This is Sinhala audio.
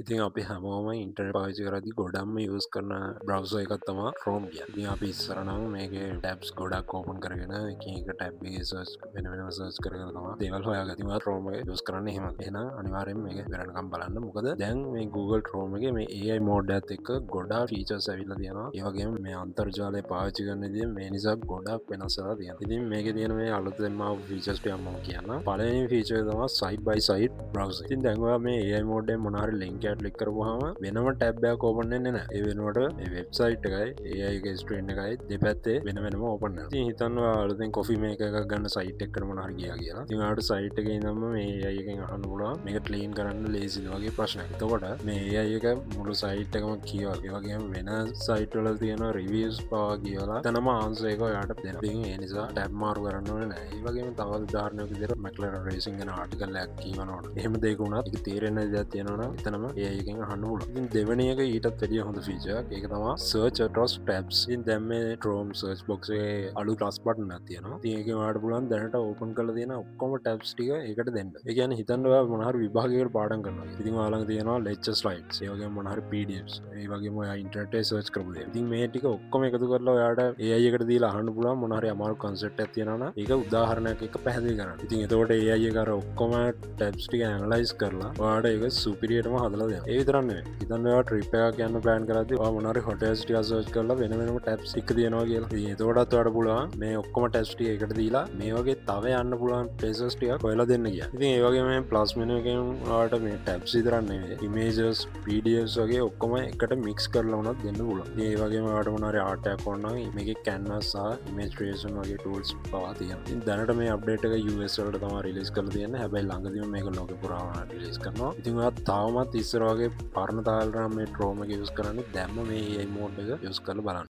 ඉතින් අපි හැමෝම ඉන්ටර්නෙට් පාවිච්චි කරද්දී ගොඩක්ම යූස් කරන බ්‍රවුසර් එකක් තමයි Chrome කියන්නේ. ඉතින් අපි ඉස්සර නම් මේකේ ටැබ්ස් ගොඩක් ඕපන් කරගෙන එකින් එක ටැබ් එකේ සර්ච් වෙන වෙනම සර්ච් කරගෙන තමයි දේවල් හොයාගත්තේ. මම Chrome එක යූස් කරන්නේ එහෙම. එහෙනම් අනිවාර්යෙන්ම මේක වෙනකම් බලන්න. මොකද දැන් මේ Google Chrome එකේ මේ AI mode එකත් එක්ක ගොඩාක් ෆීචර්ස් ඇවිල්ලා තියෙනවා. ඒ වගේම මේ අන්තර්ජාලය පාවිච්චි කරන විදිහ මේ නිසා ගොඩක් වෙනස් වෙලා තියෙනවා. ඉතින් මේකේ තියෙන මේ අලුතෙන්ම ආපු ෆීචර්ස් ටික මම කියන්නම්. පළවෙනි ෆීචර් එක තමයි side by side browsing. ඉතින් දැන් ඔයා මේ AI mode එකේ මොනවා හරි link එකක් ක්ලික් කරපුවාම වෙනම ටැබ් එකක් ඕපන් වෙන්නේ නැහැ. ඒ වෙනුවට මේ වෙබ්සයිට් එකයි AI එකේ ස්ක්‍රීන් එකයි දෙපැත්තේ වෙන වෙනම ඕපන් වෙනවා. ඉතින් හිතන්න ඔයා අලුතෙන් කොෆි මේකර් එකක් ගන්න සයිට් එකකට මොනවා හරි ගියා කියලා. ඉතින් ඔයාලට සයිට් එකේ ඉඳන්ම මේ AI එකෙන් අහන්න පුළුවන් මේක ක්ලීන් කරන්න ලේසිද වගේ ප්‍රශ්නයක්. එතකොට මේ AI එක මුළු සයිට් එකම කියවලා ඒ වගේම වෙන සයිට් වල තියෙන රිවිව්ස් පවා කියවලා එතනම ආන්සර් එක ඔයාලට දෙනවා. ඉතින් ඒ නිසා ටැබ් මාරු කරන්න ඕනේ නැහැ. ඒ වගේම තවත් උදාහරණයක් විදිහට McLaren Racing ගැන ආටිකල් එකක් කියවනකොට එහෙම දෙයක වුණත් ඒක තේරෙන්න දෙයක් තියෙනවා නම් එතනම AI එකෙන් අහන්න පුළුවන්. ඉතින් දෙවෙනි එක ඊටත් වැඩිය හොඳ ෆීචර් එකක්. ඒක තමයි search across tabs. ඉතින් දැන් මේ Chrome search box එකේ අලුත් plus button එකක් තියෙනවා. ඉතින් ඒකෙන් ඔයාලට පුළුවන් දැනට open කරලා තියෙන ඔක්කොම tabs ටික ඒකට දෙන්න. ඒ කියන්නේ හිතන්න ඔයා මොන හරි විභාගයකට පාඩම් කරනවා. ඉතින් ඔයාලා ළඟ තියෙනවා lecture slides. ඒ වගේම මොන හරි PDFs. ඒ වගේම ඔයා ඉන්ටර්නෙට් එකේ search කරපු දේ. ඉතින් මේ ටික ඔක්කොම එකතු කරලා ඔයාලට AI එකට දීලා අහන්න පුළුවන් මොන හරි අමාරු concept එකක් තියෙනවා නම් ඒක උදාහරණයක් එක්ක පැහැදිලි කරන්න. ඉතින් එතකොට AI එක අර ඔක්කොම tabs ටික analyze කරලා ඔයාලට ඒක superiorටම හදලා දෙනවා. ඒ විතරක් නෙවෙයි. හිතන්න ඔයා trip එකක් යන්න plan කරද්දී ඔයා මොන හරි hotels ටික search කරලා වෙන වෙනම tabs එක තියෙනවා කියලා. ඉතින් එතකොටත් ඔයාලට පුළුවන් මේ ඔක්කොම tabs ටික එකට දීලා මේ වගේ තව යන්න පුළුවන් places ටිකක් හොයලා දෙන්න කියලා. ඉතින් ඒ වගේම මේ plus menu එකෙන් ඔයාලට මේ tabs විතරක් නෙවෙයි images PDFs වගේ ඔක්කොම එකට mix කරලා උනත් දෙන්න පුළුවන්. ඉතින් ඒ වගේම ඔයාලට මොන හරි art එකක් ඕන නම් මේකේ canvas සහ image creation වගේ tools පවා තියෙනවා. ඉතින් දැනට මේ update එක US වලට තමයි release කරලා තියෙන්නේ. හැබැයි ළඟදීම මේක ලෝකෙ පුරාම release කරනවා. ඉතින් ඔයා තාමත් ඉස්සර වගේ පරණ තාලෙට නම් මේ Chrome එක use කරන්නේ දැම්ම මේ AI mode එක use කරලා බලන්න.